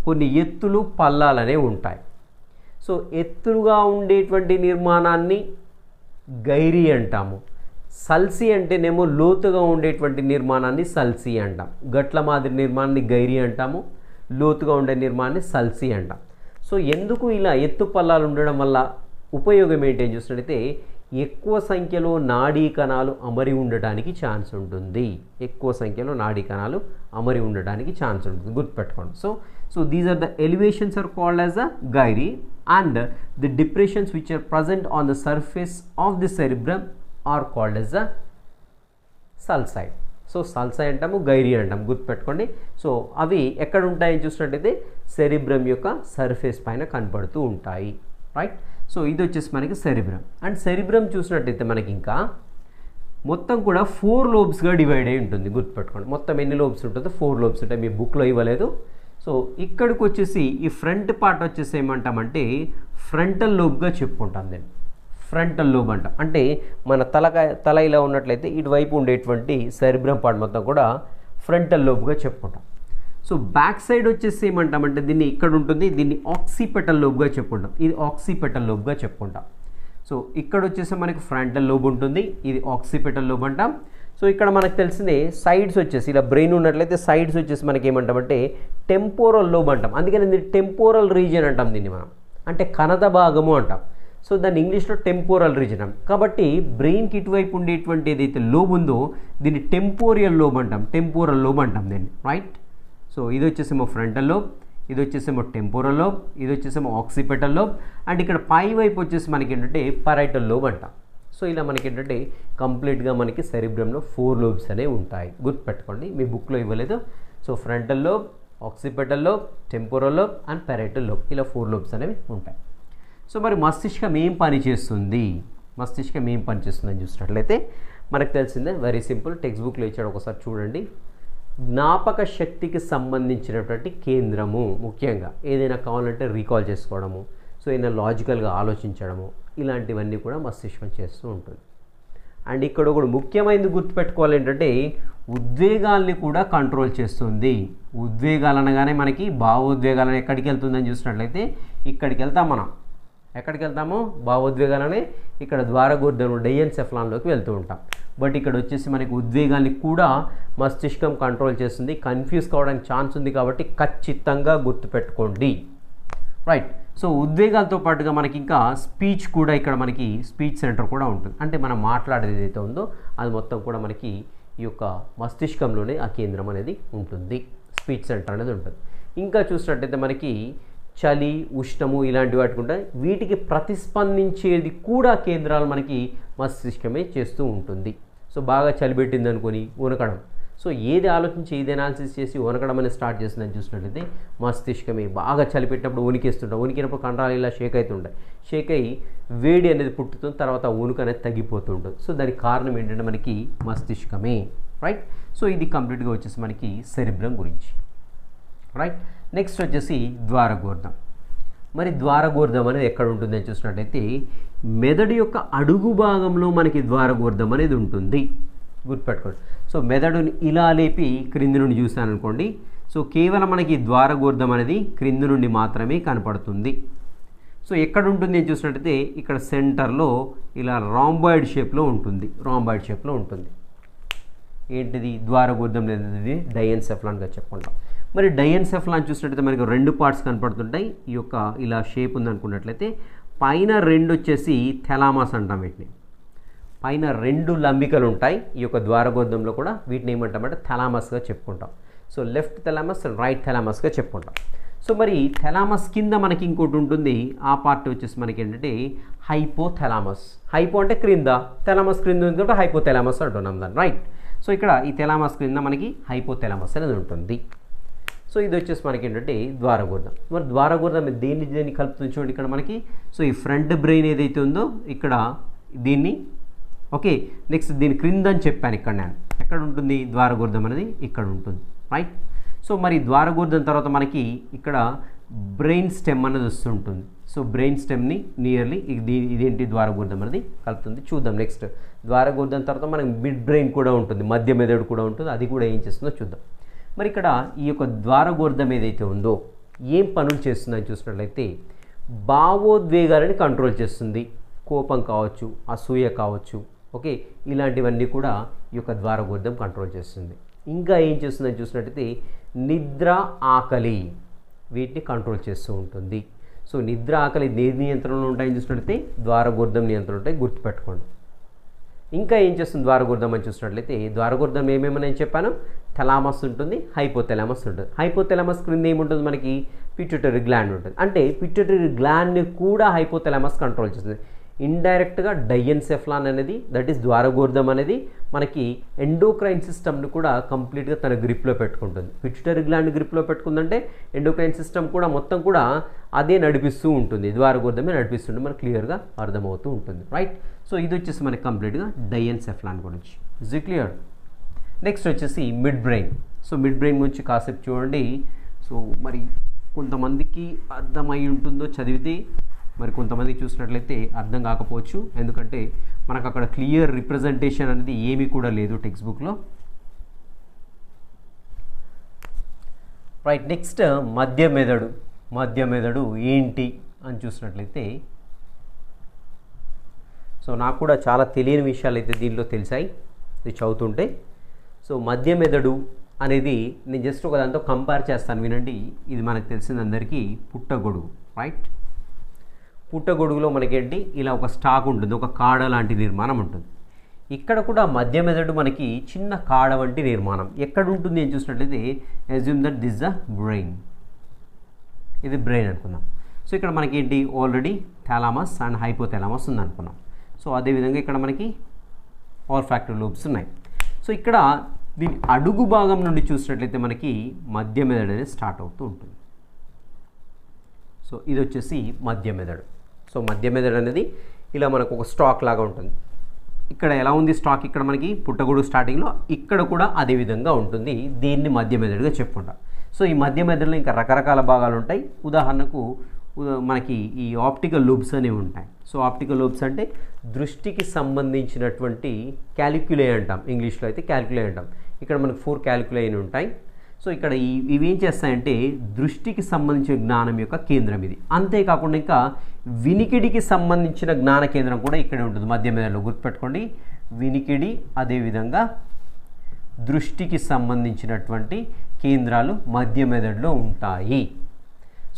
కొన్ని ఎత్తులు పల్లాలనే ఉంటాయి. సో ఎత్తుగా ఉండేటువంటి నిర్మాణాన్ని గైరీ అంటాము. సల్సి అంటేనేమో లోతుగా ఉండేటువంటి నిర్మాణాన్ని సల్సి అంటాం. గట్ల మాదిరి నిర్మాణాన్ని గైరీ అంటాము, లోతుగా ఉండే నిర్మాణాన్ని సల్సి అంటాం. సో ఎందుకు ఇలా ఎత్తు పల్లాలు ఉండడం వల్ల ఉపయోగం ఏంటి అని చూసినట్లయితే ఎక్కువ సంఖ్యలో నాడీ కణాలు అమరి ఉండడానికి ఛాన్స్ ఉంటుంది. గుర్తుపెట్టుకోండి. So these are the elevations are called as a gyri and the depressions which are present on the surface of the cerebrum are called as a sulci. So sulci అంటాము, గైరీ అంటాము, గుర్తుపెట్టుకోండి. So అవి ఎక్కడ ఉంటాయని చూసినట్టయితే cerebrum యొక్క surface పైన కనపడుతూ ఉంటాయి. రైట్. సో ఇది వచ్చేసి మనకి సెరిబ్రమ్. అండ్ సెరిబ్రమ్ చూసినట్టయితే మనకి ఇంకా మొత్తం కూడా 4 లోబ్స్గా డివైడ్ అయి ఉంటుంది. గుర్తుపెట్టుకోండి. మొత్తం ఎన్ని లోబ్స్ ఉంటుందో 4 లోబ్స్ ఉంటాయి. మీ బుక్లో ఇవ్వలేదు. సో ఇక్కడికి వచ్చేసి ఈ ఫ్రంట్ పార్ట్ వచ్చేసి ఏమంటామంటే ఫ్రంటల్ లోబ్గా చెప్పుకుంటాం. దీన్ని ఫ్రంటల్ లోబ్ అంటాం. అంటే మన తల ఇలా ఉన్నట్లయితే ఇటువైపు ఉండేటువంటి సెరిబ్రమ్ పార్ట్ మొత్తం కూడా ఫ్రంటల్ లోబ్గా చెప్పుకుంటాం. సో బ్యాక్ సైడ్ వచ్చేసి ఏమంటామంటే దీన్ని ఇక్కడ ఉంటుంది, దీన్ని ఆక్సిపెటల్ లోబ్గా చెప్పుకుంటాం. ఇది ఆక్సిపెటల్ లోబ్గా చెప్పుకుంటాం. సో ఇక్కడ వచ్చేసి మనకి ఫ్రంటల్ లోబ్ ఉంటుంది, ఇది ఆక్సిపెటల్ లోబ్ అంటాం. సో ఇక్కడ మనకు తెలిసిందే సైడ్స్ వచ్చేసి ఇలా బ్రెయిన్ ఉన్నట్లయితే సైడ్స్ వచ్చేసి మనకి ఏమంటామంటే టెంపోరల్ లోబ్ అంటాం. అందుకని దీన్ని టెంపోరల్ రీజియన్ అంటాం దీన్ని మనం, అంటే కణద భాగము అంటాం. సో దాన్ని ఇంగ్లీష్లో టెంపోరల్ రీజియన్ అంటాం. కాబట్టి బ్రెయిన్కి ఇటువైపు ఉండేటువంటి ఏదైతే లోబ్ ఉందో దీన్ని టెంపోరియల్ లోబ్ అంటాం, దీన్ని. రైట్. సో ఇది వచ్చేసేమో ఫ్రంటల్ లోబ్, ఇది వచ్చేసేమో టెంపోరల్ లోబ్, ఇది వచ్చేసేమో ఆక్సిపెటల్ లోబ్, అండ్ ఇక్కడ పై వైపు వచ్చేసి మనకి ఏంటంటే పరైటల్ లోబ్ అంటాం. సో ఇలా మనకి ఏంటంటే కంప్లీట్గా మనకి సెరిబ్రమ్లో 4 లోబ్స్ అనేవి ఉంటాయి. గుర్తుపెట్టుకోండి, మీ బుక్లో ఇవ్వలేదు. So frontal lobe, occipital lobe, temporal lobe and parietal lobe, ఇలా 4 లోబ్స్ అనేవి ఉంటాయి. సో మరి మస్తిష్కం ఏం పని చేస్తుంది అని చూసినట్లయితే మనకు తెలిసిందే, వెరీ సింపుల్. టెక్స్ట్ బుక్లో ఇచ్చాడు, ఒకసారి చూడండి. జ్ఞాపక శక్తికి సంబంధించినటువంటి కేంద్రము, ముఖ్యంగా ఏదైనా కావాలంటే రీకాల్ చేసుకోవడము, సో ఏదైనా లాజికల్గా ఆలోచించడము, ఇలాంటివన్నీ కూడా మస్తిష్కం చేస్తూ ఉంటుంది. అండ్ ఇక్కడ కూడా ముఖ్యమైనది గుర్తుపెట్టుకోవాలి ఏంటంటే ఉద్వేగాల్ని కూడా కంట్రోల్ చేస్తుంది. ఉద్వేగాలు అనగానే మనకి భావోద్వేగాలను ఎక్కడికి వెళ్తుందని చూసినట్లయితే ఇక్కడికి వెళ్తాం మనం. ఎక్కడికి వెళ్తాము? భావోద్వేగాలనే ఇక్కడ ద్వారగోర్ధం డైఎన్సెఫలాన్లోకి వెళ్తూ ఉంటాం. బట్ ఇక్కడ వచ్చేసి మనకి ఉద్వేగాల్ని కూడా మస్తిష్కం కంట్రోల్ చేస్తుంది. కన్ఫ్యూజ్ కావడానికి ఛాన్స్ ఉంది కాబట్టి ఖచ్చితంగా గుర్తుపెట్టుకోండి. రైట్. సో ఉద్వేగాలతో పాటుగా మనకి ఇంకా స్పీచ్ కూడా, ఇక్కడ మనకి స్పీచ్ సెంటర్ కూడా ఉంటుంది. అంటే మనం మాట్లాడేది ఏదైతే ఉందో అది మొత్తం కూడా మనకి ఈ యొక్క మస్తిష్కంలోనే ఆ కేంద్రం అనేది ఉంటుంది, స్పీచ్ సెంటర్ అనేది ఉంటుంది. ఇంకా చూసినట్టయితే మనకి చలి, ఉష్ణము ఇలాంటి వాటికి ఉంటాయి. వీటికి ప్రతిస్పందించేది కూడా కేంద్రాలు మనకి మస్తిష్కమే చేస్తూ ఉంటుంది. సో బాగా చలి పెట్టింది అనుకొని వణకడం, సో ఏది ఆలోచించి ఏది అనాలిసిస్ చేసి వణకడం అనేది స్టార్ట్ చేస్తుందని చూసినట్లయితే మస్తిష్కమే. బాగా చలి పెట్టినప్పుడు వణికేస్తుంటాం, వణికినప్పుడు కండరాలు ఇలా షేక్ అవుతుంటాయి, షేక్ అయ్యి వేడి అనేది పుట్టుతుంది, తర్వాత వణుకు అనేది తగ్గిపోతుంటుంది. సో దానికి కారణం ఏంటంటే మనకి మస్తిష్కమే. రైట్. సో ఇది కంప్లీట్గా వచ్చేసి మనకి సెరిబ్రమ్ గురించి. రైట్. నెక్స్ట్ వచ్చేసి ద్వారగోర్ధం. మరి ద్వారగోర్ధం అనేది ఎక్కడ ఉంటుందని చూసినట్టయితే మెదడు యొక్క అడుగు భాగంలో మనకి ద్వారగోర్ధం అనేది ఉంటుంది. గుర్తుపెట్టుకోండి. సో మెదడుని ఇలా లేపి క్రింది నుండి చూసాను అనుకోండి, సో కేవలం మనకి ద్వారగోర్ధం అనేది క్రింది నుండి మాత్రమే కనపడుతుంది. సో ఎక్కడ ఉంటుంది అని చూసినట్టయితే ఇక్కడ సెంటర్లో ఇలా రాంబాయిడ్ షేప్లో ఉంటుంది. ఏంటిది? ద్వారగోర్ధం అనేది డైఎన్సెఫలాన్గా చెప్పుకుంటాం. మరి డైఎన్సెఫలాన్ చూసినట్టయితే మనకి 2 పార్ట్స్ కనపడుతుంటాయి. ఈ యొక్క ఇలా షేప్ ఉందనుకున్నట్లయితే పైన 2 వచ్చేసి థెలామస్ అంటాం. వీటిని పైన 2 లంబికలు ఉంటాయి ఈ యొక్క ద్వారగోర్ధంలో కూడా. వీటిని ఏమంటామంటే థెలామస్గా చెప్పుకుంటాం. సో లెఫ్ట్ థెలామస్, రైట్ థెలామస్గా చెప్పుకుంటాం. సో మరి థెలామస్ కింద మనకి ఇంకోటి ఉంటుంది, ఆ పార్ట్ వచ్చేసి మనకి ఏంటంటే హైపోథెలామస్. హైపో అంటే క్రింద, థెలామస్ క్రింద ఉంది కాబట్టి హైపోథెలామస్ అంటున్నాం దాన్ని. రైట్. సో ఇక్కడ ఈ థెలామస్ క్రింద మనకి హైపోథెలామస్ అనేది ఉంటుంది. సో ఇది వచ్చేసి మనకి ఏంటంటే ద్వారగోర్ధం. మరి ద్వారగోర్ధం దేన్ని కలుపుతుంది చూడండి ఇక్కడ మనకి. సో ఈ ఫ్రంట్ బ్రెయిన్ ఏదైతే ఉందో ఇక్కడ దీన్ని ఓకే, నెక్స్ట్ దీని క్రింద అని చెప్పాను ఇక్కడ నేను. ఎక్కడ ఉంటుంది ద్వారగోర్ధం అనేది? ఇక్కడ ఉంటుంది, రైట్. సో మరి ద్వారగోర్ధం తర్వాత మనకి ఇక్కడ బ్రెయిన్ స్టెమ్ అనేది వస్తుంటుంది. సో బ్రెయిన్ స్టెమ్ని నియర్లీ ఇదేంటి ద్వారగోర్ధం అనేది కలుపుతుంది. చూద్దాం నెక్స్ట్. ద్వారగోర్ధం తర్వాత మనకి మిడ్ బ్రెయిన్ కూడా ఉంటుంది, మధ్య మెదడు కూడా ఉంటుంది. అది కూడా ఏం చేస్తుందో చూద్దాం. మరి ఇక్కడ ఈ యొక్క ద్వారగోర్ధం ఏదైతే ఉందో ఏం పనులు చేస్తుందని చూసినట్లయితే భావోద్వేగాలని కంట్రోల్ చేస్తుంది. కోపం కావచ్చు, అసూయ కావచ్చు, ఓకే, ఇలాంటివన్నీ కూడా ఈ యొక్క ద్వారగోర్ధం కంట్రోల్ చేస్తుంది. ఇంకా ఏం చేస్తుందని చూసినట్టయితే నిద్ర, ఆకలి వీటిని కంట్రోల్ చేస్తూ ఉంటుంది. సో నిద్ర, ఆకలి దేని నియంత్రణలో ఉంటాయని చూసినట్లయితే ద్వారగోర్ధం నియంత్రణ ఉంటాయి, గుర్తుపెట్టుకోండి. ఇంకా ఏం చేస్తుంది ద్వారగోర్ధం అని చూసినట్లయితే ద్వారగోర్ధం ఏమేమని నేను చెప్పాను? థలామస్ ఉంటుంది, హైపోథలామస్ ఉంటుంది. హైపోథలామస్ క్రింద ఏముంటుంది మనకి? పిట్యూటరీ గ్లాండ్ ఉంటుంది. అంటే పిట్యూటరీ గ్లాండ్ని కూడా హైపోథలామస్ కంట్రోల్ చేస్తుంది. ఇండైరెక్ట్గా డైఎన్సెఫ్లాన్ అనేది, దట్ ఈస్ ద్వారగోర్ధం అనేది మనకి ఎండోక్రైన్ సిస్టమ్ని కూడా కంప్లీట్గా తన గ్రిప్లో పెట్టుకుంటుంది. పిట్యూటరీ గ్లాండ్ గ్రిప్లో పెట్టుకుందంటే ఎండోక్రైన్ సిస్టమ్ కూడా మొత్తం కూడా అదే నడిపిస్తూ ఉంటుంది, ద్వారగోర్ధమే నడిపిస్తుంటే మనకు క్లియర్గా అర్థమవుతూ ఉంటుంది, రైట్. సో ఇది వచ్చేసి మనకి కంప్లీట్గా డైఎన్సెఫ్లాన్ గురించి. Is it clear? నెక్స్ట్ వచ్చేసి mid brain. So mid brain గురించి కాసేపు చూడండి. సో మరి కొంతమందికి అర్థమై ఉంటుందో చదివితే, మరి కొంతమంది చూసినట్లయితే అర్థం కాకపోవచ్చు. ఎందుకంటే మనకు అక్కడ క్లియర్ రిప్రజెంటేషన్ అనేది ఏమీ కూడా లేదు టెక్స్ట్ బుక్లో, రైట్. నెక్స్ట్ మధ్య మెదడు. మధ్య మెదడు ఏంటి అని చూసినట్లయితే, సో నాకు కూడా చాలా తెలియని విషయాలు అయితే దీనిలో తెలిసాయి ఇది చదువుతుంటే. సో మధ్య మెదడు అనేది నేను జస్ట్ ఒక దాంతో కంపేర్ చేస్తాను, వినండి. ఇది మనకు తెలిసింది అందరికీ, పుట్టగొడుగు, రైట్. పుట్టగొడుగులో మనకేంటి ఇలా ఒక స్టాక్ ఉంటుంది, ఒక కాడ లాంటి నిర్మాణం ఉంటుంది. ఇక్కడ కూడా మధ్య మెదడు మనకి చిన్న కాడ వంటి నిర్మాణం ఎక్కడ ఉంటుంది అని చూసినట్లయితే assume that this the brain. ఇది బ్రెయిన్ అనుకుందాం. సో ఇక్కడ మనకి ఏంటి ఆల్రెడీ థాలమస్ అండ్ హైపోథాలమస్ ఉంది అనుకున్నాం. సో అదేవిధంగా ఇక్కడ మనకి ఆల్ఫాక్టరీ లోబ్స్ ఉన్నాయి. సో ఇక్కడ దీని అడుగు భాగం నుండి చూసినట్లయితే మనకి మధ్య మెదడు అనేది స్టార్ట్ అవుతూ ఉంటుంది. సో ఇది వచ్చేసి మధ్య మెదడు. సో మధ్య మెదడు అనేది ఇలా మనకు ఒక స్టాక్ లాగా ఉంటుంది. ఇక్కడ ఎలా ఉంది స్టాక్? ఇక్కడ మనకి పుట్టగొడుగు స్టార్టింగ్లో, ఇక్కడ కూడా అదే విధంగా ఉంటుంది. దీన్ని మధ్య మెదడుగా చెప్పుకుంటాం. సో ఈ మధ్య మెదడులో ఇంకా రకరకాల భాగాలు ఉంటాయి. ఉదాహరణకు మనకి ఈ ఆప్టికల్ లోబ్స్ అనేవి ఉంటాయి. సో ఆప్టికల్ లోబ్స్ అంటే దృష్టికి సంబంధించినటువంటి క్యాలిక్యులే అంటాం, ఇంగ్లీష్లో అయితే క్యాలిక్యులే అంటాం. ఇక్కడ మనకు 4 క్యాలిక్యులే ఉంటాయి. సో ఇక్కడ ఇవి ఏం చేస్తాయంటే దృష్టికి సంబంధించిన జ్ఞానం యొక్క కేంద్రం ఇది. అంతేకాకుండా ఇంకా వినికిడికి సంబంధించిన జ్ఞాన కేంద్రం కూడా ఇక్కడే ఉంటుంది మధ్య మెదడులో, గుర్తుపెట్టుకోండి. వినికిడి అదేవిధంగా దృష్టికి సంబంధించినటువంటి కేంద్రాలు మధ్య మెదడులో ఉంటాయి.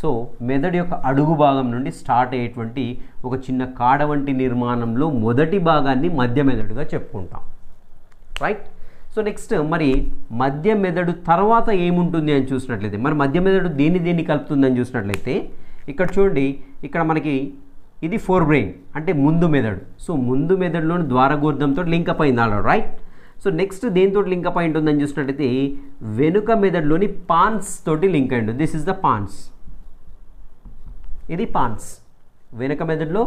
సో మెదడు యొక్క అడుగు భాగం నుండి స్టార్ట్ అయ్యేటువంటి ఒక చిన్న కాడ వంటి నిర్మాణంలో మొదటి భాగాన్ని మధ్య మెదడుగా చెప్పుకుంటాం, రైట్. సో నెక్స్ట్ మరి మధ్య మెదడు తర్వాత ఏముంటుంది అని చూసినట్లయితే, మరి మధ్య మెదడు దేన్ని కలుపుతుందని చూసినట్లయితే ఇక్కడ చూడండి, ఇక్కడ మనకి ఇది ఫోర్ బ్రెయిన్ అంటే ముందు మెదడు. సో ముందు మెదడులోని ద్వారగోర్ధంతో లింకప్ అయింది ఆల్రెడీ, రైట్. సో నెక్స్ట్ దేనితో లింకప్ అయి ఉంటుందని చూసినట్లయితే వెనుక మెదడులోని పాన్స్ తోటి లింక్ అయి ఉంటుంది. This is the pons. ఇది పాన్స్. వెనుక మెదడులో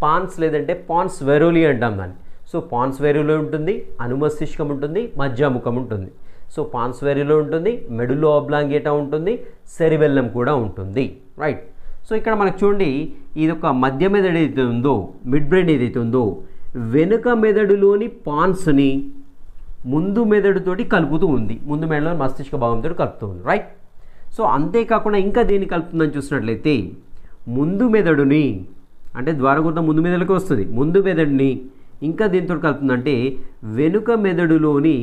పాన్స్ లేదంటే పాన్స్ వెరోలి అంటాం దాన్ని. సో పాన్స్ వెరోలి ఉంటుంది, అనుమస్తిష్కం ఉంటుంది, మధ్యముఖం ఉంటుంది. సో పాన్స్ వెరోలి ఉంటుంది, మెడులో ఆబ్లాంగేటా ఉంటుంది, సెరిబెల్లం కూడా ఉంటుంది, రైట్. సో ఇక్కడ మనకు చూడండి, ఇది ఒక మధ్య మెదడు ఏదైతే ఉందో, మిడ్ బ్రెయిన్ ఏదైతే ఉందో, వెనుక మెదడులోని పాన్స్ని ముందు మెదడుతోటి కలుపుతూ ఉంది, ముందు మెదడులోని మస్తిష్క భాగంతో కలుపుతూ ఉంది, రైట్. సో అంతేకాకుండా ఇంకా దేన్ని కలుపుతుందని చూసినట్లయితే ముందు మెదడుని, అంటే ద్వారగోర్ధం ముందు మెదడుకి వస్తుంది, ముందు మెదడుని ఇంకా దేనితో కలుపుతుందంటే వెనుక మెదడులోని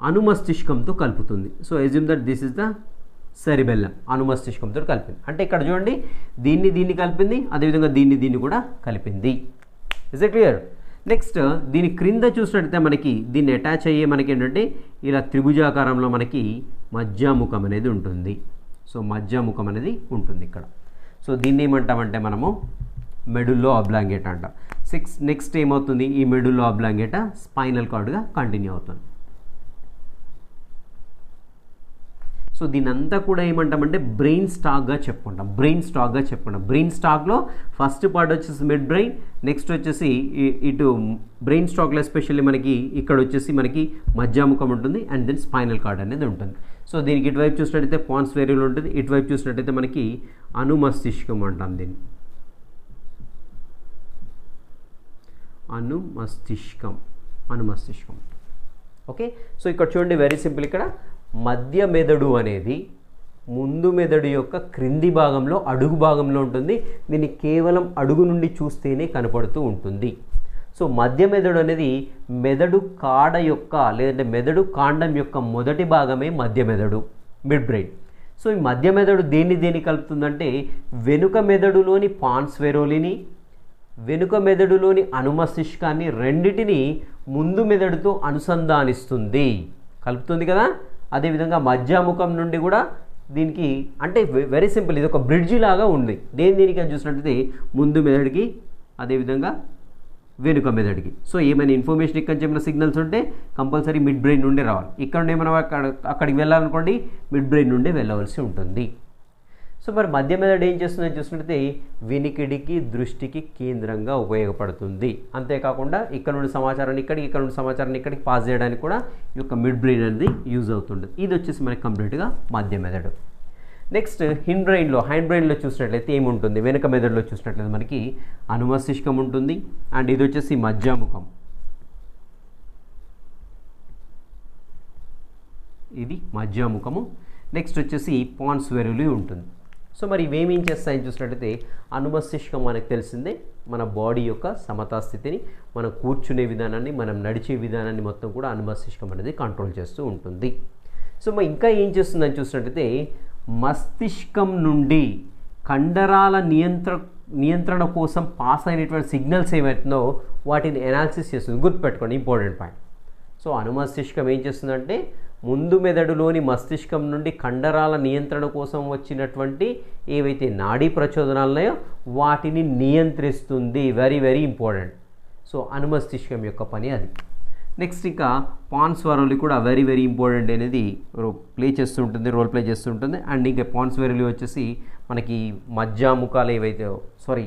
అనుమస్తిష్కంతో కలుపుతుంది. So assume that this is the cerebellum, అనుమస్తిష్కంతో కలిపింది. అంటే ఇక్కడ చూడండి, దీన్ని కలిపింది, అదేవిధంగా దీన్ని కూడా కలిపింది. Is it clear? నెక్స్ట్ దీని క్రింద చూసినట్టయితే మనకి దీన్ని అటాచ్ అయ్యే మనకి ఏంటంటే ఇలా త్రిభుజాకారంలో మనకి మధ్యముఖం అనేది ఉంటుంది. సో మధ్యముఖం అనేది ఉంటుంది ఇక్కడ. సో దీన్ని ఏమంటామంటే మనము మెడుల్లో ఆబ్లాంగేటా అంటాం. నెక్స్ట్ ఏమవుతుంది, ఈ మెడుల్లో ఆబ్లాంగేటా స్పైనల్ కార్డ్గా కంటిన్యూ అవుతుంది. సో దీని అంతా కూడా ఏమంటామంటే బ్రెయిన్ స్టాక్గా చెప్పుకుంటాం. బ్రెయిన్ స్టాక్లో ఫస్ట్ పార్ట్ వచ్చేసి మిడ్ బ్రెయిన్, నెక్స్ట్ వచ్చేసి ఇటు బ్రెయిన్ స్టాక్లో ఎస్పెషల్లీ మనకి ఇక్కడ వచ్చేసి మనకి మధ్యాముఖం ఉంటుంది అండ్ దెన్ స్పైనల్ కార్డ్ అనేది ఉంటుంది. సో దీనికి ఇటువైపు చూసినట్టయితే పాన్స్ వేరియల్ ఉంటుంది, ఇటువైపు చూసినట్టయితే మనకి అనుమస్తిష్కం అంటాం దీన్ని. అనుమస్తిష్కం. ఓకే, సో ఇక్కడ చూడండి వెరీ సింపుల్. ఇక్కడ మధ్య మెదడు అనేది ముందు మెదడు యొక్క క్రింది భాగంలో అడుగు భాగంలో ఉంటుంది. దీన్ని కేవలం అడుగు నుండి చూస్తేనే కనపడుతూ ఉంటుంది. సో మధ్య మెదడు అనేది మెదడు కాడ యొక్క లేదంటే మెదడు కాండం యొక్క మొదటి భాగమే మధ్య మెదడు, మిడ్ బ్రెయిన్. సో ఈ మధ్య మెదడు దేన్ని కలుపుతుందంటే వెనుక మెదడులోని పాన్స్ వెరోలిని, వెనుక మెదడులోని అనుమస్తిష్కాన్ని రెండిటిని ముందు మెదడుతో అనుసంధానిస్తుంది, కలుపుతుంది కదా. అదేవిధంగా మధ్యాముఖం నుండి కూడా దీనికి అంటే వెరీ సింపుల్, ఇది ఒక బ్రిడ్జి లాగా ఉంది. దీనికి అని చూసినట్లయితే ముందు మెదడుకి అదేవిధంగా వెనుక మెదడుకి. సో ఏమైనా ఇన్ఫర్మేషన్ ఇక్కడ ఏమైనా సిగ్నల్స్ ఉంటే కంపల్సరీ మిడ్ బ్రెయిన్ నుండి రావాలి. ఇక్కడ నుండి ఏమైనా అక్కడికి వెళ్ళాలనుకోండి మిడ్ బ్రెయిన్ నుండి వెళ్ళవలసి ఉంటుంది. సో మరి మధ్య మెదడు ఏం చేస్తుందని చూసినట్లయితే వినికిడికి దృష్టికి కేంద్రంగా ఉపయోగపడుతుంది. అంతేకాకుండా ఇక్కడ నుండి సమాచారాన్ని ఇక్కడికి, ఇక్కడ నుండి సమాచారాన్ని ఇక్కడికి పాస్ చేయడానికి కూడా ఈ యొక్క మిడ్ బ్రెయిన్ అనేది యూజ్ అవుతుంది. ఇది వచ్చేసి మనకి కంప్లీట్గా మధ్య మెదడు. నెక్స్ట్ హ్యాండ్ బ్రెయిన్లో చూసినట్లయితే ఏముంటుంది, వెనుక మెదడులో చూసినట్లయితే మనకి అనుమస్తిష్కం ఉంటుంది అండ్ ఇది వచ్చేసి మధ్యాముఖం, ఇది మధ్యాముఖము. నెక్స్ట్ వచ్చేసి పాన్స్ వెరులి ఉంటుంది. సో మరి ఇవేమేం చేస్తాయని చూసినట్లయితే అనుమస్తిష్కం మనకు తెలిసిందే మన బాడీ యొక్క సమతా స్థితిని, మనం కూర్చునే విధానాన్ని, మనం నడిచే విధానాన్ని మొత్తం కూడా అనుమస్తిష్కం అనేది కంట్రోల్ చేస్తూ ఉంటుంది. సో మరి ఇంకా ఏం చేస్తుందని చూసినట్లయితే మస్తిష్కం నుండి కండరాల నియంత్రణ కోసం పాస్ అయినటువంటి సిగ్నల్స్ ఏమవుతుందో వాటిని ఎనాలిసిస్ చేస్తుంది. గుర్తుపెట్టుకోండి, ఇంపార్టెంట్ పాయింట్. సో అనుమస్తిష్కం ఏం చేస్తుందంటే ముందు మెదడులోని మస్తిష్కం నుండి కండరాల నియంత్రణ కోసం వచ్చినటువంటి ఏవైతే నాడీ ప్రచోదనాలు ఉన్నాయో వాటిని నియంత్రిస్తుంది. Very very important. సో అనుమస్తిష్కం యొక్క పని అది. నెక్స్ట్ ఇంకా పాన్స్ వెరోలి కూడా వెరీ వెరీ ఇంపార్టెంట్ అనేది రోల్ ప్లే చేస్తుంటుంది. అండ్ ఇంకా పాన్స్ వెరోలి వచ్చేసి మనకి మధ్యాముఖాలు ఏవైతే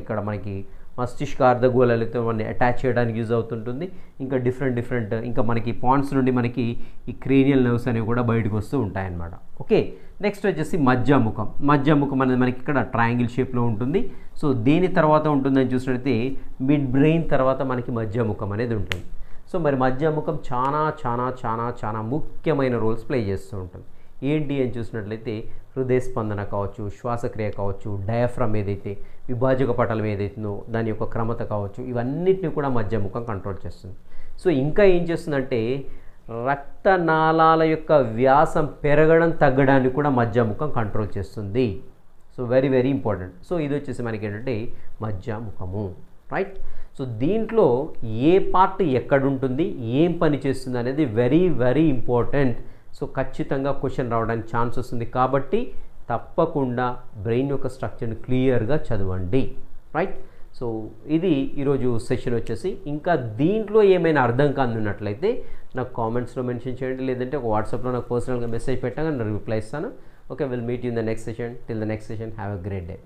ఇక్కడ మనకి మస్తిష్క అర్ధగోళాలతో మనని అటాచ్ చేయడానికి యూజ్ అవుతుంటుంది. ఇంకా డిఫరెంట్ ఇంకా మనకి పాన్స్ నుండి మనకి ఈ క్రేనియల్ నర్వ్స్ అనేవి కూడా బయటకు వస్తూ ఉంటాయన్నమాట. ఓకే, నెక్స్ట్ వచ్చేసి మధ్యాముఖం అనేది మనకి ఇక్కడ ట్రయాంగిల్ షేప్లో ఉంటుంది. సో దేని తర్వాత ఉంటుందని చూసినట్లయితే మిడ్ బ్రెయిన్ తర్వాత మనకి మధ్యాముఖం అనేది ఉంటుంది. సో మరి మధ్యాముఖం చాలా ముఖ్యమైన రోల్స్ ప్లే చేస్తూ ఉంటుంది. ఏంటి అని చూసినట్లయితే హృదయ స్పందన కావచ్చు, శ్వాసక్రియ కావచ్చు, డయాఫ్రమ్ ఏదైతే విభాజక పటలం ఏదైతుందో దాని యొక్క క్రమత కావచ్చు, ఇవన్నిటిని కూడా మధ్యాముఖం కంట్రోల్ చేస్తుంది. సో ఇంకా ఏం చేస్తుందంటే రక్తనాళాల యొక్క వ్యాసం పెరగడం తగ్గడాన్ని కూడా మధ్యాముఖం కంట్రోల్ చేస్తుంది. So very very important. So ఇది వచ్చేసి మనకి ఏంటంటే మధ్యాముఖము, రైట్. సో దీంట్లో ఏ పార్ట్ ఎక్కడుంటుంది, ఏం పని చేస్తుంది అనేది వెరీ వెరీ ఇంపార్టెంట్. సో ఖచ్చితంగా క్వశ్చన్ రావడానికి ఛాన్స్ వస్తుంది కాబట్టి తప్పకుండా బ్రెయిన్ యొక్క స్ట్రక్చర్ని క్లియర్గా చదవండి, రైట్. సో ఇది ఈరోజు సెషన్ వచ్చేసి. ఇంకా దీంట్లో ఏమైనా అర్థం కానున్నట్లయితే నాకు కామెంట్స్లో మెన్షన్ చేయండి, లేదంటే ఒక వాట్సాప్లో నాకు పర్సనల్గా మెసేజ్ పెట్టాగా నేను రిప్లై ఇస్తాను. Okay, will meet you in the next session. Till the next session, have a great day.